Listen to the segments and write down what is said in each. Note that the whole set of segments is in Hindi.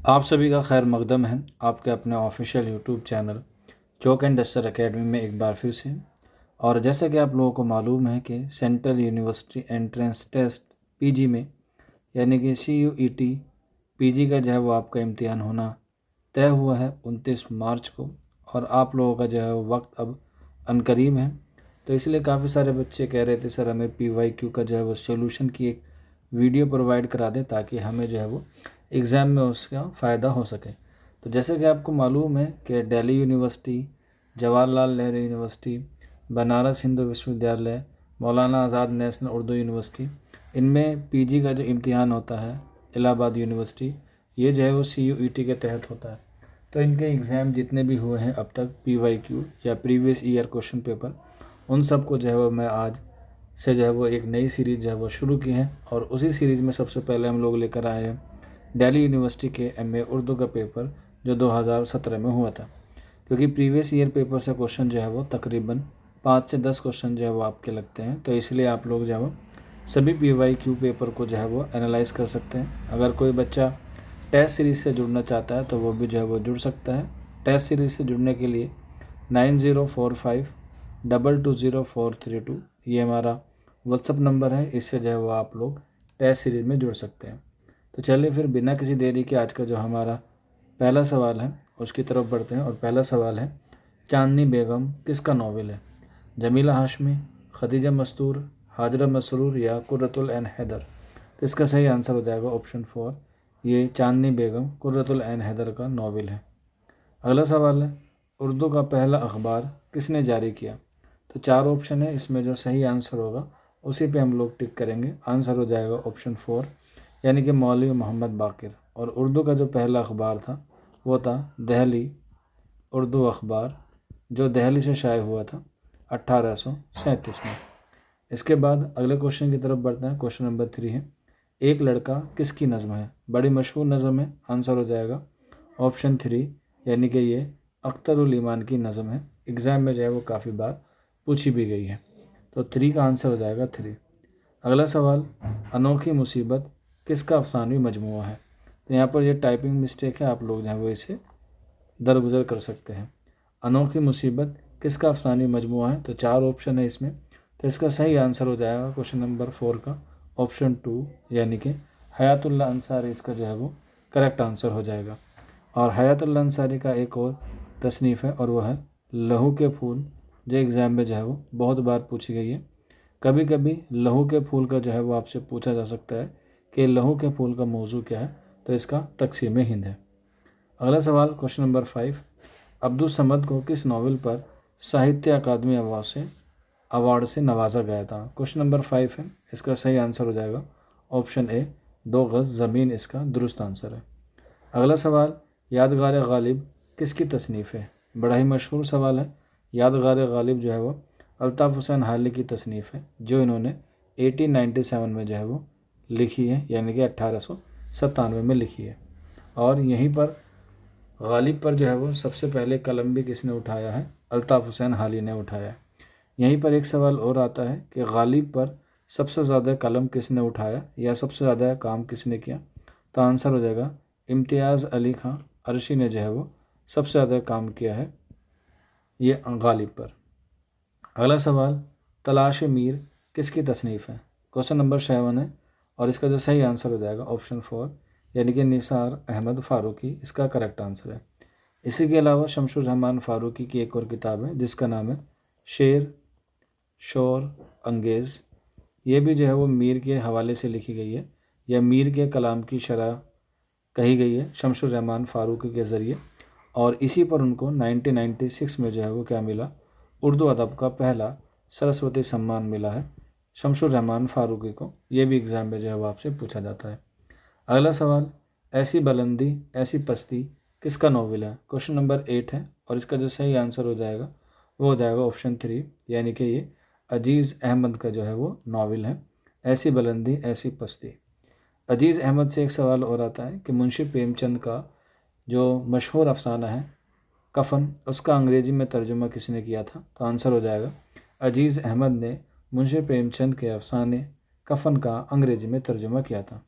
आप सभी का खैर मकदम है आपके अपने official YouTube channel chalk and duster academy में एक बार फिर से। और जैसा कि आप लोगों को मालूम है कि central university entrance test PG में यानी कि CUET पीजी का जो है वो आपका इम्तिहान होना तय हुआ है 29 मार्च को। और आप लोगों का जो है वो वक्त अब अनकरीब है, तो इसलिए काफ़ी सारे बच्चे कह रहे थे सर हमें PYQ का जो है वो सोल्यूशन की एक वीडियो प्रोवाइड करा दें ताकि हमें जो है वो एग्ज़ाम में उसका फ़ायदा हो सके। तो जैसे कि आपको मालूम है कि दिल्ली यूनिवर्सिटी, जवाहरलाल नेहरू यूनिवर्सिटी, बनारस हिंदू विश्वविद्यालय, मौलाना आज़ाद नेशनल उर्दू यूनिवर्सिटी, इनमें पीजी का जो इम्तिहान होता है इलाहाबाद यूनिवर्सिटी, ये जो है वो CUET के तहत होता है। तो इनके एग्ज़ाम जितने भी हुए हैं अब तक PYQ या प्रीवियस ईयर क्वेश्चन पेपर, उन सब को जो है वो मैं आज से जो है वो एक नई सीरीज़ जो है वो शुरू की है। और उसी सीरीज़ में सबसे पहले हम लोग लेकर आए हैं दिल्ली यूनिवर्सिटी के MA उर्दू का पेपर जो 2017 में हुआ था। क्योंकि प्रीवियस ईयर पेपर से क्वेश्चन जो है वो तकरीबन 5 से 10 क्वेश्चन जो है वो आपके लगते हैं, तो इसलिए आप लोग जो है वो सभी PYQ पेपर को जो है वो एनालाइज कर सकते हैं। अगर कोई बच्चा टेस्ट सीरीज़ से जुड़ना चाहता है तो वो भी जो है वो जुड़ सकता है। टेस्ट सीरीज़ से जुड़ने के लिए 9045220432 ये हमारा व्हाट्सअप नंबर है, इससे जो है वो आप लोग टेस्ट सीरीज़ में जुड़ सकते हैं। तो चलिए फिर बिना किसी देरी के आज का जो हमारा पहला सवाल है उसकी तरफ बढ़ते हैं। और पहला सवाल है, चांदनी बेगम किसका नावल है? जमीला हाशमी, खदीजा मस्तूर, हाजरा मसरूर या कुर्रतुल ऐन हैदर? तो इसका सही आंसर हो जाएगा ऑप्शन 4, ये चांदनी बेगम कुर्रतुल ऐन हैदर का नावल है। अगला सवाल है, उर्दू का पहला अखबार किसने जारी किया? तो 4 ऑप्शन है, इसमें जो सही आंसर होगा उसी पे हम लोग टिक करेंगे। आंसर हो जाएगा ऑप्शन 4 यानी कि मौलवी मोहम्मद बाकिर। और उर्दू का जो पहला अखबार था वो था दहली उर्दू अखबार, जो दहली से शाये हुआ था 1837 में। इसके बाद अगले क्वेश्चन की तरफ बढ़ते हैं। क्वेश्चन नंबर 3 है, एक लड़का किसकी नज़म है? बड़ी मशहूर नज़म है। आंसर हो जाएगा ऑप्शन 3 यानी कि ये अख्तरुल ईमान की नज़म है। एग्ज़ाम में जो है वो काफ़ी बार पूछी भी गई है, तो 3 का आंसर हो जाएगा 3। अगला सवाल, अनोखी मुसीबत किसका अफसानवी मजमूआ है? तो यहाँ पर ये टाइपिंग मिस्टेक है, आप लोग जो है वो इसे दरगुजर कर सकते हैं। अनोखी मुसीबत किसका अफसानी मजमूआ है? तो 4 ऑप्शन है इसमें, तो इसका सही आंसर हो जाएगा क्वेश्चन नंबर 4 का ऑप्शन 2 यानी कि हयातुल्लाह अंसारी इसका जो है वो करेक्ट आंसर हो जाएगा। और हयातुल्लाह अंसारी का एक और तसनीफ़ है और वह है लहू के फूल, जो एग्ज़ाम में जो है वो बहुत बार पूछी गई है। कभी कभी लहू के फूल का जो है वो आपसे पूछा जा सकता है कि लहू के फूल का मौजू क्या है, तो इसका तक़सीम हिंद है। अगला सवाल क्वेश्चन नंबर 5, अब्दुल समद को किस नावल पर साहित्य अकादमी अवार्ड से नवाजा गया था? क्वेश्चन नंबर 5 है, इसका सही आंसर हो जाएगा ऑप्शन ए, 2 गज़ ज़मीन इसका दुरुस्त आंसर है। अगला सवाल, यादगार गालिब किसकी तसनीफ़ है? बड़ा ही मशहूर सवाल है। यादगार गालिब जो है वो अल्ताफ़ हुसैन हाली की तसनीफ़ है, जो इन्होंने 1897 में जो है वो लिखी है, यानी कि 1897 में लिखी है। और यहीं पर गालिब पर जो है वो सबसे पहले कलम भी किसने उठाया है? अल्ताफ़ हुसैन हाली ने उठाया है। यहीं पर एक सवाल और आता है कि गालिब पर सबसे ज़्यादा कलम किसने उठाया या सबसे ज़्यादा काम किसने किया? तो आंसर हो जाएगा इम्तियाज़ अली खां अरशी ने जो है वो सबसे ज़्यादा काम किया है ये गालिब पर। अगला सवाल, तलाश मीर किसकी तसनीफ़ है? क्वेश्चन नंबर 7 है और इसका जो सही आंसर हो जाएगा ऑप्शन 4 यानी कि निसार अहमद फ़ारूकी इसका करेक्ट आंसर है। इसी के अलावा शमशुर रहमान फ़ारूकी की एक और किताब है जिसका नाम है शेर शोर अंगेज़। ये भी जो है वो मीर के हवाले से लिखी गई है, या मीर के कलाम की शरह कही गई है शमशुर रहमान फ़ारूकी के ज़रिए। और इसी पर उनको 1996 में जो है वो क्या मिला? उर्दू अदब का पहला सरस्वती सम्मान मिला है शमशुर रहमान फ़ारूकी को। ये भी एग्ज़ाम में जो है वो आपसे पूछा जाता है। अगला सवाल, ऐसी बुलंदी ऐसी पस्ती किसका नावल है? क्वेश्चन नंबर 8 है और इसका जो सही आंसर हो जाएगा वो हो जाएगा ऑप्शन 3 यानी कि ये अजीज़ अहमद का जो है वो नावल है, ऐसी बुलंदी ऐसी पस्ती। अजीज़ अहमद से एक सवाल और आता है कि मुंशी प्रेमचंद का जो मशहूर अफसाना है कफ़न, उसका अंग्रेज़ी में तर्जुमा किसने किया था? तो आंसर हो जाएगा अजीज़ अहमद ने मुंशी प्रेमचंद के अफसाने कफ़न का अंग्रेज़ी में तर्जुमा किया था।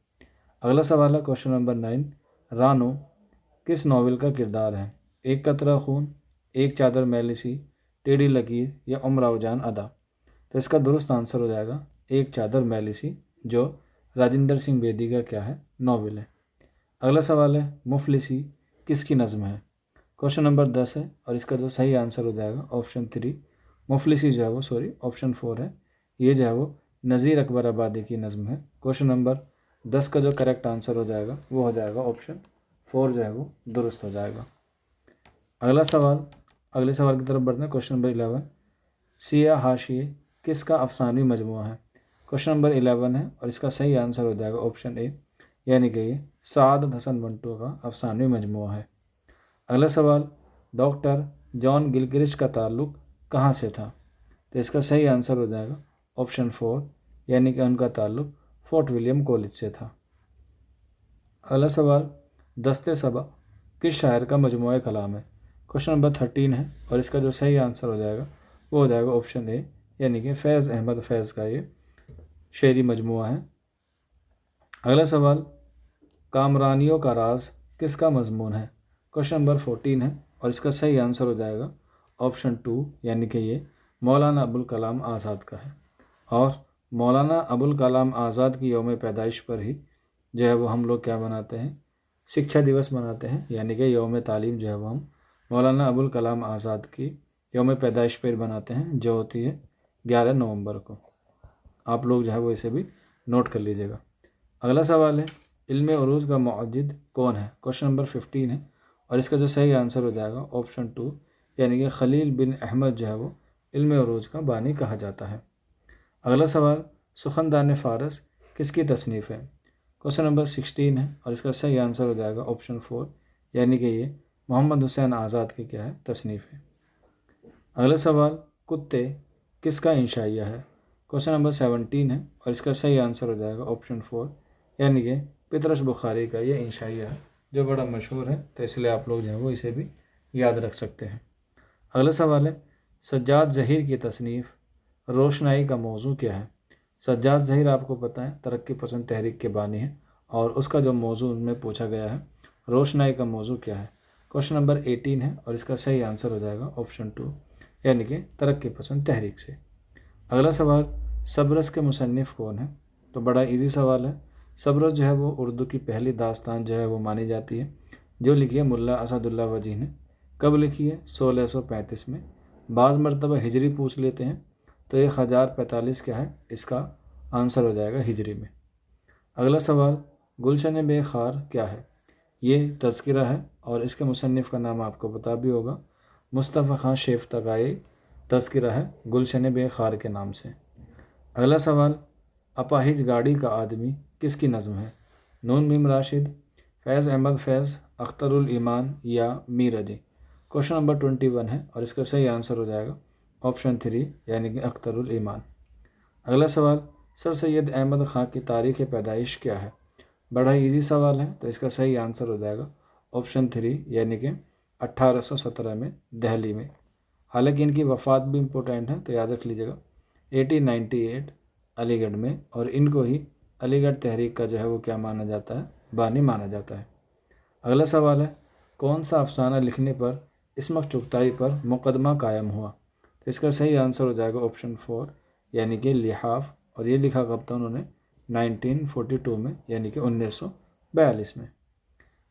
अगला सवाल है क्वेश्चन नंबर 9, रानो किस नावल का किरदार है? एक कतरा खून, एक चादर मैली सी, टेढ़ी लकीर या उमराव जान अदा। तो इसका दुरुस्त आंसर हो जाएगा एक चादर मैली सी, जो राजेंद्र सिंह बेदी का क्या है? नावल है। अगला सवाल है मुफलिसी किसकी नज़म है? क्वेश्चन नंबर 10 है और इसका जो सही आंसर हो जाएगा ऑप्शन 3। मुफलिसी जो है वो ऑप्शन 4 है। ये जो है वो नज़ीर अकबर आबादी की नज़म है। क्वेश्चन नंबर 10 का जो करेक्ट आंसर हो जाएगा वो हो जाएगा ऑप्शन 4 जो है वो दुरुस्त हो जाएगा। अगले सवाल की तरफ बढ़ते हैं। क्वेश्चन नंबर 11, सिया हाशिए किसका अफसानवी मजमूआ है? क्वेश्चन नंबर 11 है और इसका सही आंसर हो जाएगा ऑप्शन ए, यानी कि ये सादत हसन मंटो का अफसानवी मजमूआ है। अगला सवाल, डॉक्टर जॉन गिलक्रिस्ट का ताल्लुक़ कहाँ से था? तो इसका सही आंसर हो जाएगा ऑप्शन 4, यानी कि उनका ताल्लुक़ फोर्ट विलियम कॉलेज से था। अगला सवाल, दस्ते सबा किस शायर का मजमूआ कलाम है? क्वेश्चन नंबर 13 है और इसका जो सही आंसर हो जाएगा वो हो जाएगा ऑप्शन ए, यानी कि फैज़ अहमद फैज़ का ये शेरी मजमूआ है। अगला सवाल, कामरानियों का राज किसका मजमून है? क्वेश्चन नंबर 14 है और इसका सही आंसर हो जाएगा ऑप्शन 2, यानी कि ये मौलाना अबुल कलाम आज़ाद का है। और मौलाना अबुल कलाम आज़ाद की यौम पैदाइश पर ही जो है वो हम लोग क्या बनाते हैं? शिक्षा दिवस मनाते हैं, यानी कि यौम तालीम जो है वो हम मौलाना अबुल कलाम आज़ाद की यौम पैदाइश पर बनाते हैं, जो होती है 11 नवंबर को। आप लोग जो है वो इसे भी नोट कर लीजिएगा। अगला सवाल है इल्म उरूज का मुअद्दिद कौन है? क्वेश्चन नंबर 15 है और इसका जो सही आंसर हो जाएगा ऑप्शन 2, यानी कि खलील बिन अहमद जो है वो इल्म उरूज का बानी कहा जाता है। अगला सवाल, सुखनदान फ़ारस किसकी तसनीफ़ है? क्वेश्चन नंबर 16 है और इसका सही आंसर हो जाएगा ऑप्शन 4, यानी कि ये मोहम्मद हुसैन आज़ाद की क्या है? तसनीफ़ है। अगला सवाल, कुत्ते किसका इंशाइया है? क्वेश्चन नंबर 17 है और इसका सही आंसर हो जाएगा ऑप्शन 4, यानी कि पितरस बुखारी का ये इंशाइया है, जो बड़ा मशहूर है, तो इसलिए आप लोग जो है वो इसे भी याद रख सकते हैं। अगला सवाल है सज्जाद ज़हीर की तसनीफ़ रोशनाई का मौजू क्या है? सज्जाद ज़हीर आपको पता है तरक्की पसंद तहरीक के बानी है और उसका जो मौजू उनमें पूछा गया है रोशनाई का मौजू क्या है? क्वेश्चन नंबर 18 है और इसका सही आंसर हो जाएगा ऑप्शन 2, यानी कि तरक्की पसंद तहरीक से। अगला सवाल, सबरस के मुसन्निफ़ कौन है? तो बड़ा इजी सवाल है। सबरस जो है वो उर्दू की पहली दास्तान जो है वो मानी जाती है, जो लिखी है मुल्ला असदुल्ला वजी ने। कब लिखी है? 1635 में। बाज़ मरतबा हिजरी पूछ लेते हैं, तो 1045 क्या है? इसका आंसर हो जाएगा हिजरी में। अगला सवाल, गुलशन बेखार क्या है? ये तज़किरा है और इसके मुसन्निफ़ का नाम आपको पता भी होगा, मुस्तफ़ा खां शेफ्ता का ये तज़किरा है गुलशन बेखार के नाम से। अगला सवाल, अपाहिज गाड़ी का आदमी किसकी नज़म है? नून मीम राशिद, फैज़ अहमद फैज़, अख्तरुल ईमान या मीर अली। क्वेश्चन नंबर 21 है और इसका सही आंसर हो जाएगा ऑप्शन 3, यानी कि अख्तरुल ईमान। अगला सवाल, सर सैयद अहमद ख़ां की तारीख़ पैदाइश क्या है? बड़ा इजी सवाल है, तो इसका सही आंसर हो जाएगा ऑप्शन 3, यानी कि 1817 में दिल्ली में। हालांकि इनकी वफ़ात भी इम्पोर्टेंट है, तो याद रख लीजिएगा 1898 अलीगढ़ में, और इनको ही अलीगढ़ तहरीक का जो है वो क्या माना जाता है? बानी माना जाता है। अगला सवाल है कौन सा अफसाना लिखने पर इसमक चुगताई पर मुकदमा कायम हुआ? तो इसका सही आंसर हो जाएगा ऑप्शन 4, यानी कि लिहाफ, और ये लिखा कब था उन्होंने? 1942 में, यानी कि 1942 में।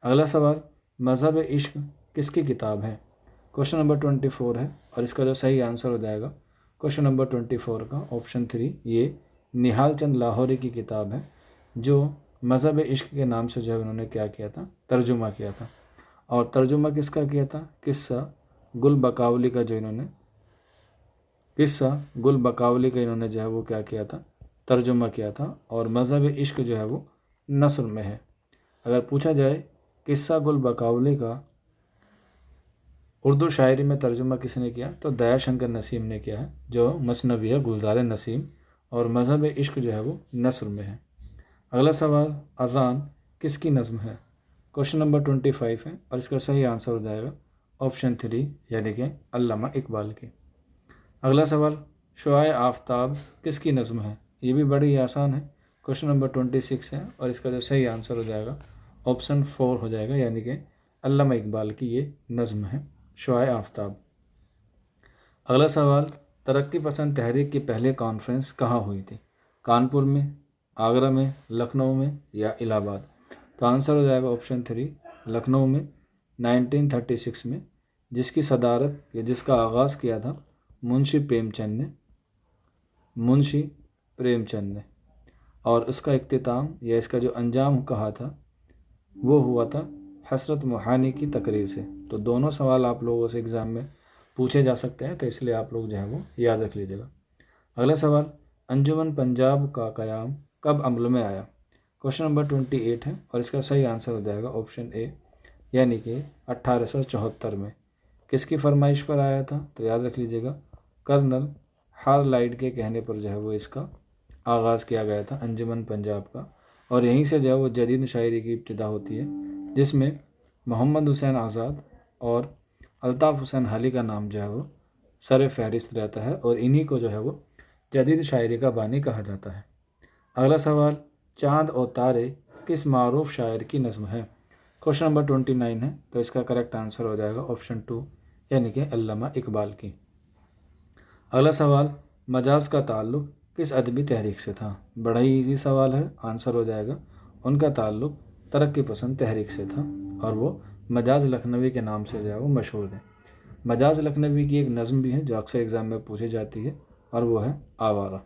अगला सवाल, मज़हब इश्क किसकी किताब है? क्वेश्चन नंबर 24 है और इसका जो सही आंसर हो जाएगा क्वेश्चन नंबर 24 का ऑप्शन 3, ये निहाल चंद लाहौरी की किताब है, जो मज़हब इश्क के नाम से जो है उन्होंने क्या किया था? तर्जुमा किया था। और तर्जुमा किसका किया था? किस्सा गुल बकावली का इन्होंने जो है वो क्या किया था? तर्जुमा किया था। और मज़हब इश्क जो है वो नस्र में है। अगर पूछा जाए किस्सा गुल बकावली का उर्दू शायरी में तर्जुमा किसने किया, तो दयाशंकर नसीम ने किया है, जो मसनवी है गुलजार नसीम, और मज़हब इश्क जो है वो नस्र में है। अगला सवाल, अर्रान किसकी नज़म है? क्वेश्चन नंबर 25 है और इसका सही आंसर हो जाएगा ऑप्शन 3, यानी कि अल्लामा इकबाल की। अगला सवाल, शुआए आफ्ताब किसकी नज़म है? ये भी बड़ी आसान है। क्वेश्चन नंबर 26 है और इसका जो सही आंसर हो जाएगा ऑप्शन 4 हो जाएगा, यानी कि अल्लामा इकबाल की ये नज़्म है शुआए आफ्ताब। अगला सवाल, तरक्की पसंद तहरीक की पहली कॉन्फ्रेंस कहाँ हुई थी? कानपुर में, आगरा में, लखनऊ में या इलाहाबाद? तो आंसर हो जाएगा ऑप्शन 3 लखनऊ में 1936 में, जिसकी सदारत या जिसका आगाज़ किया था मुंशी प्रेमचंद ने और इसका इख्तिताम या इसका जो अंजाम कहा था वो हुआ था हसरत मोहानी की तकरीर से। तो दोनों सवाल आप लोगों से एग्ज़ाम में पूछे जा सकते हैं, तो इसलिए आप लोग जो है वो याद रख लीजिएगा। अगला सवाल, अंजुमन पंजाब का क़याम कब अमल में आया? क्वेश्चन नंबर 28 है और इसका सही आंसर हो जाएगा ऑप्शन ए, यानी कि 1874 में। किसकी फरमाइश पर आया था? तो याद रख लीजिएगा, कर्नल हारलाइड के कहने पर जो है वो इसका आगाज़ किया गया था अंजुमन पंजाब का, और यहीं से जो है वो जदीद शायरी की इब्तिदा होती है, जिसमें मोहम्मद हुसैन आज़ाद और अल्ताफ़ हुसैन हाली का नाम जो है वो सर फहरिस्त रहता है और इन्हीं को जो है वो जदीद शायरी का बानी कहा जाता है। अगला सवाल, चाँद और तारे किस मारूफ शायर की नज़्म है? क्वेश्चन नंबर 29 है, तो इसका करेक्ट आंसर हो जाएगा ऑप्शन 2, यानी कि अल्लामा इकबाल की। अगला सवाल, मजाज का ताल्लुक़ किस अदबी तहरीक से था? बड़ा ही ईजी सवाल है, आंसर हो जाएगा उनका ताल्लुक़ तरक्की पसंद तहरीक से था और वो मजाज लखनवी के नाम से जो है वो मशहूर है। मजाज लखनवी की एक नज़्म भी है जो अक्सर एग्ज़ाम में पूछी जाती है और वो है आवारा।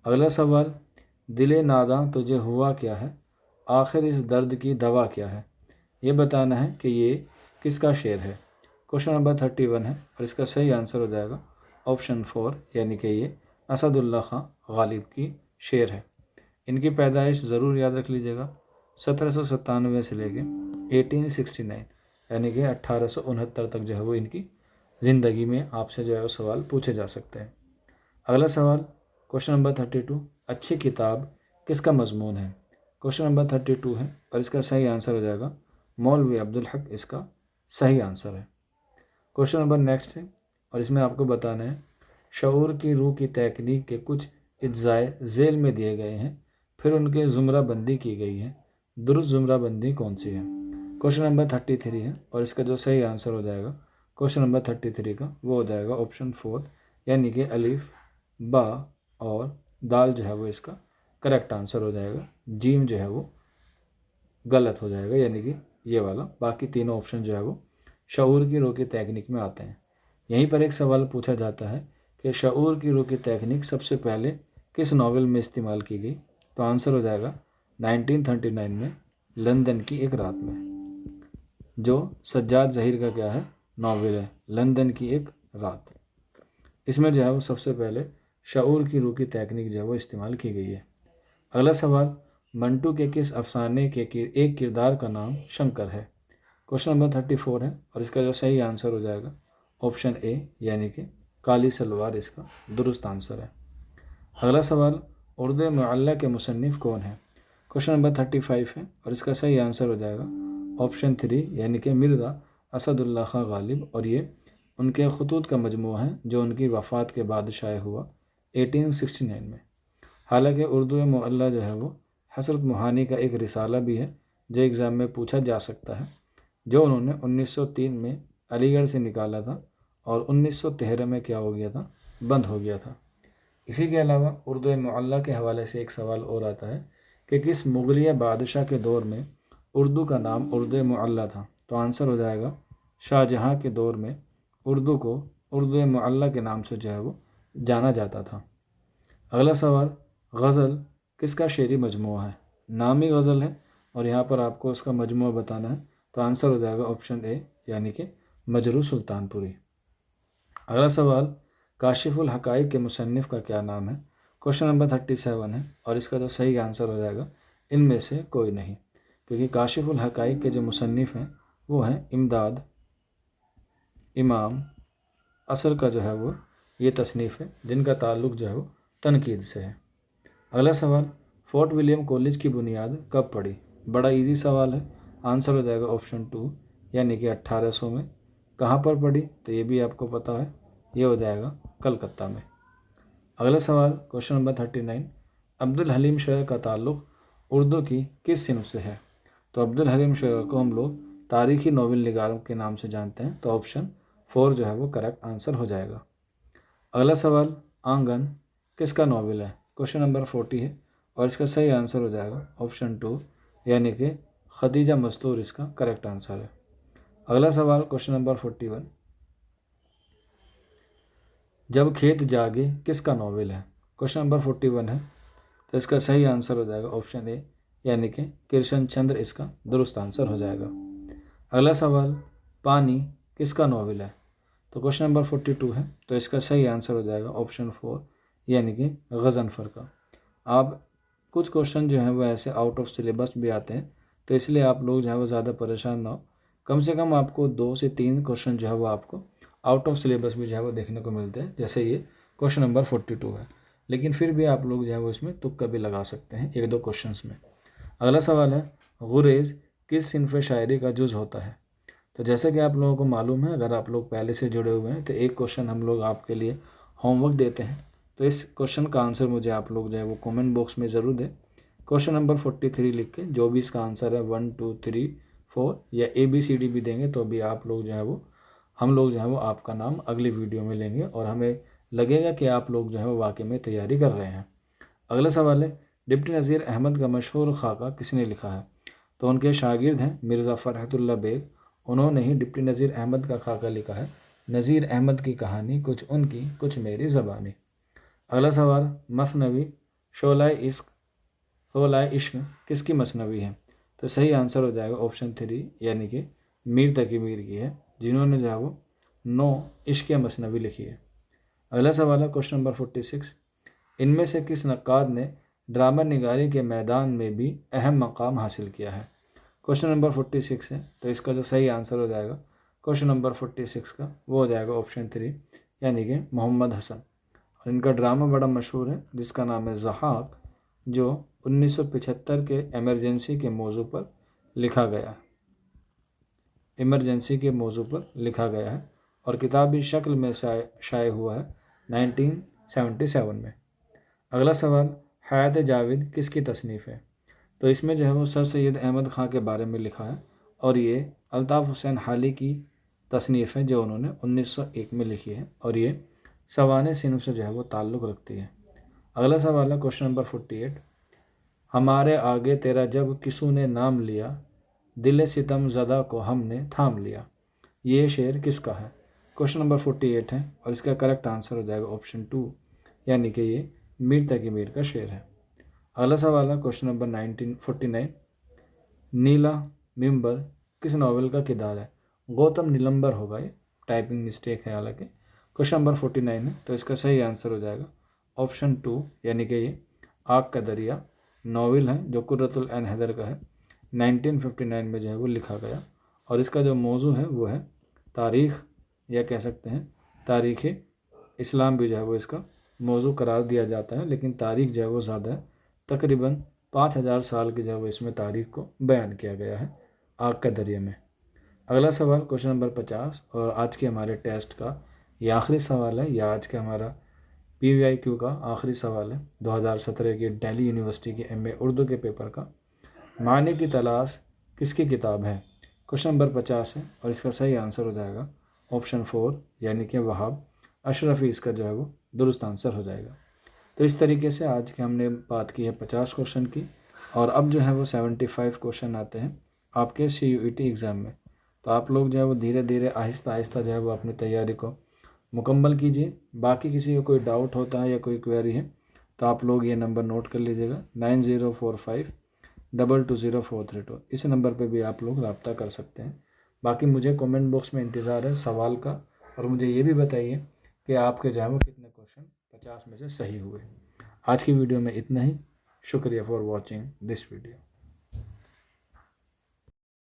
अगला सवाल, दिले नादां तुझे हुआ क्या है, आखिर इस दर्द की दवा क्या है? ये बताना है कि ये किसका शेर है। क्वेश्चन नंबर 31 है और इसका सही आंसर हो जाएगा ऑप्शन 4, यानी कि ये असदुल्ला खां गालिब की शेर है। इनकी पैदाइश ज़रूर याद रख लीजिएगा, 1797 से लेके 1869 यानी कि 1869 तक जो है वो इनकी ज़िंदगी में आपसे जो है वो सवाल पूछे जा सकते हैं। अगला सवाल, क्वेश्चन नंबर 32, अच्छी किताब किसका मजमून है? क्वेश्चन नंबर 32 है और इसका सही आंसर हो जाएगा मौलवी अब्दुल हक, इसका सही आंसर है। क्वेश्चन नंबर नेक्स्ट है और इसमें आपको बताना है, शऊर की रूह की तकनीक के कुछ इज्जाए झेल में दिए गए हैं, फिर उनके ज़ुमराबंदी की गई है, दुरुस्त ज़ुमराबंदी कौन सी है? क्वेश्चन नंबर 33 है और इसका जो सही आंसर हो जाएगा क्वेश्चन नंबर 33 का वो हो जाएगा ऑप्शन 4, यानी कि अलिफ, बा और दाल जो है वो इसका करेक्ट आंसर हो जाएगा। जीम जो है वो गलत हो जाएगा, यानी कि ये वाला। बाकी तीनों ऑप्शन जो है वो शऊर की रूह की तकनीक में आते हैं। यहीं पर एक सवाल पूछा जाता है कि शऊर की रूह की तकनीक सबसे पहले किस नावल में इस्तेमाल की गई? तो आंसर हो जाएगा 1939 में लंदन की एक रात में, जो सज्जाद ज़हीर का क्या है नावल है, लंदन की एक रात। इसमें जो है वो सबसे पहले शऊर की रूह की तकनीक जो है वो इस्तेमाल की गई है। अगला सवाल, मंटू के किस अफसाने के एक किरदार का नाम शंकर है? क्वेश्चन नंबर 34 है और इसका जो सही आंसर हो जाएगा ऑप्शन ए, यानी कि काली सलवार इसका दुरुस्त आंसर है। अगला सवाल, उर्दू मुअल्ला के मुसन्निफ़ कौन है? क्वेश्चन नंबर 35 है और इसका सही आंसर हो जाएगा ऑप्शन 3, यानी कि मिर्ज़ा असदुल्ला खां गालिब, और ये उनके खतूत का मजमू है जो उनकी वफ़ात के बाद शाये हुआ 1869 में। हालांकि उर्दू मुअल्ला जो है वो हज़रत मोहानी का एक रिसाला भी है जो एग्ज़ाम में पूछा जा सकता है, जो उन्होंने 1903 में अलीगढ़ से निकाला था और 1913 में क्या हो गया था, बंद हो गया था। इसी के अलावा उर्दू मुअल्ला के हवाले से एक सवाल और आता है कि किस मुग़लिया बादशाह के दौर में उर्दू का नाम उर्दू मुअल्ला था? तो आंसर हो जाएगा शाहजहाँ के दौर में उर्दू को उर्दू मुअल्ला के नाम से जो है वो जाना जाता था। अगला सवाल, गज़ल किसका शेरी मजमूआ है? नामी गज़ल है और यहाँ पर आपको उसका मजमूआ बताना है, तो आंसर हो जाएगा ऑप्शन ए, यानी कि मजरू सुल्तानपुरी। अगला सवाल, काशिफुल हकाइक के मुसन्निफ़ का क्या नाम है? क्वेश्चन नंबर 37 है और इसका जो सही आंसर हो जाएगा इनमें से कोई नहीं, क्योंकि काशिफुल हकाइक के जो मुसन्निफ़ हैं वो हैं इमदाद इमाम असर का जो है वो ये तसनीफ़ है जिनका ताल्लुक़ जो है वो तनकीद से है। अगला सवाल, फोर्ट विलियम कॉलेज की बुनियाद कब पड़ी? बड़ा इजी सवाल है, आंसर हो जाएगा ऑप्शन 2, यानी कि 1800 में। कहाँ पर पड़ी? तो ये भी आपको पता है, ये हो जाएगा कलकत्ता में। अगला सवाल, क्वेश्चन नंबर 39, अब्दुल हलीम शेर का ताल्लुक़ उर्दू की किस सिन्फ से है? तो अब्दुल हलीम शेर को हम लोग तारीखी नॉवेल निगारों के नाम से जानते हैं, तो ऑप्शन 4 जो है वो करेक्ट आंसर हो जाएगा। अगला सवाल, आंगन किसका नॉवेल है? क्वेश्चन नंबर 40 है और इसका सही आंसर हो जाएगा ऑप्शन 2 यानी कि खदीजा मस्तूर इसका करेक्ट आंसर है। अगला सवाल क्वेश्चन नंबर 41, जब खेत जागे किसका नॉवेल है? क्वेश्चन नंबर 41 है, तो इसका सही आंसर हो जाएगा ऑप्शन ए यानी कि कृष्ण चंद्र इसका दुरुस्त आंसर हो जाएगा। अगला सवाल, पानी किसका नॉवेल है? तो क्वेश्चन नंबर 42 है, तो इसका सही आंसर हो जाएगा ऑप्शन 4 यानी कि गज़नफ़र का। आप कुछ क्वेश्चन जो हैं वो ऐसे आउट ऑफ सिलेबस भी आते हैं, तो इसलिए आप लोग जो है वो ज़्यादा परेशान ना हो। कम से कम आपको 2 से 3 क्वेश्चन जो है वो आपको आउट ऑफ सिलेबस भी जो है वो देखने को मिलते हैं, जैसे ये क्वेश्चन नंबर 42 है। लेकिन फिर भी आप लोग जो है वो इसमें तुक्का भी लगा सकते हैं 1-2 क्वेश्चंस में। अगला सवाल है, गुरेज़ किस सिनफ़ शायरी का जुज़ होता है? तो जैसे कि आप लोगों को मालूम है, अगर आप लोग पहले से जुड़े हुए हैं, तो एक क्वेश्चन हम लोग आपके लिए होमवर्क देते हैं, तो इस क्वेश्चन का आंसर मुझे आप लोग जो है वो कमेंट बॉक्स में ज़रूर दें। क्वेश्चन नंबर 43 लिख के जो भी इसका आंसर है 1 2 3 4 या ABCD भी देंगे, तो भी आप लोग जो है वो हम लोग जो है वो आपका नाम अगली वीडियो में लेंगे और हमें लगेगा कि आप लोग जो है वो वाकई में तैयारी कर रहे हैं। अगला सवाल है, डिप्टी नज़ीर अहमद का मशहूर खाका किसने लिखा है? तो उनके शागिर्द हैं मिर्ज़ा फ़रहतुल्लाह बेग, उन्होंने ही डिप्टी नज़ीर अहमद का खाका लिखा है। नज़ीर अहमद की कहानी, कुछ उनकी कुछ मेरी ज़बानी। अगला सवाल, मसनवी शोलाए इश्क किसकी मसनवी है? तो सही आंसर हो जाएगा ऑप्शन 3 यानी कि मीर तकी मीर की है, जिन्होंने जो है वो 9 इश्क मसनवी लिखी है। अगला सवाल है क्वेश्चन नंबर 46, इनमें से किस नक्काद ने ड्रामा निगारी के मैदान में भी अहम मकाम हासिल किया है? क्वेश्चन नंबर 46 है, तो इसका जो सही आंसर हो जाएगा क्वेश्चन नंबर 46 का वो हो जाएगा ऑप्शन 3 यानी कि मोहम्मद हसन। और इनका ड्रामा बड़ा मशहूर है जिसका नाम है ज़हाक, जो 1975 के इमरजेंसी के मौजू पर लिखा गया है और किताबी शक्ल में शाये हुआ है 1977 में। अगला सवाल, हयात जावेद किसकी तसनीफ़ है? तो इसमें जो है वो सर सैयद अहमद ख़ान के बारे में लिखा है और ये अल्ताफ़ हुसैन हाली की तसनीफ़ है जो उन्होंने 1901 में लिखी है और ये सवाने सिनफ से जो है वो ताल्लुक़ रखती है। अगला सवाल है क्वेश्चन नंबर 48, हमारे आगे तेरा जब किसू ने नाम लिया, दिल सितम ज़दा को हमने थाम लिया। ये शेर किसका है? क्वेश्चन नंबर 48 है और इसका करेक्ट आंसर हो जाएगा ऑप्शन 2 यानी कि ये मीर तकी मीर का शेर है। अगला सवाल है क्वेश्चन नंबर 49, नीला मिंबर किस नॉवेल का किरदार है? गौतम नीलंबर होगा, ये टाइपिंग मिस्टेक है हालांकि। क्वेश्चन नंबर 49 है, तो इसका सही आंसर हो जाएगा ऑप्शन 2 यानी कि ये आग का दरिया नॉवेल है जो कुर्रतुल ऐन हैदर का है, 1959 में जो है वो लिखा गया और इसका जो मौजू है वो है तारीख़, या कह सकते हैं तारीख़ इस्लाम भी जो है वो इसका मौजू करार दिया जाता है, लेकिन तारीख़ जो है वो ज़्यादा है, तकरीबन 5000 साल की जो है वो इसमें तारीख़ को बयान किया गया है आग का दरिया में। अगला सवाल क्वेश्चन नंबर 50 और आज के हमारे टेस्ट का ये आखिरी सवाल है, या आज का हमारा PYQ का आखिरी सवाल है 2017 के दिल्ली यूनिवर्सिटी के MA उर्दू के पेपर का। मानी की तलाश किसकी किताब है? क्वेश्चन नंबर 50 है और इसका सही आंसर हो जाएगा ऑप्शन 4 यानी कि वहाब अशरफी इसका जो है वो दुरुस्त आंसर हो जाएगा। तो इस तरीके से आज के हमने बात की है 50 क्वेश्चन की और अब जो है वो 75 क्वेश्चन आते हैं आपके CUET एग्ज़ाम में। तो आप लोग जो है वो धीरे धीरे आहिस्ता आहिस्ता जो है वो अपनी तैयारी को मुकम्मल कीजिए। बाकी किसी को कोई डाउट होता है या कोई क्वेरी है तो आप लोग ये नंबर नोट कर लीजिएगा 9045220432। इस नंबर पे भी आप लोग रब्ता कर सकते हैं। बाकी मुझे कमेंट बॉक्स में इंतज़ार है सवाल का और मुझे ये भी बताइए कि आपके जो है वो कितने क्वेश्चन 50 में से सही हुए। आज की वीडियो में इतना ही। शुक्रिया फॉर वॉचिंग दिस वीडियो।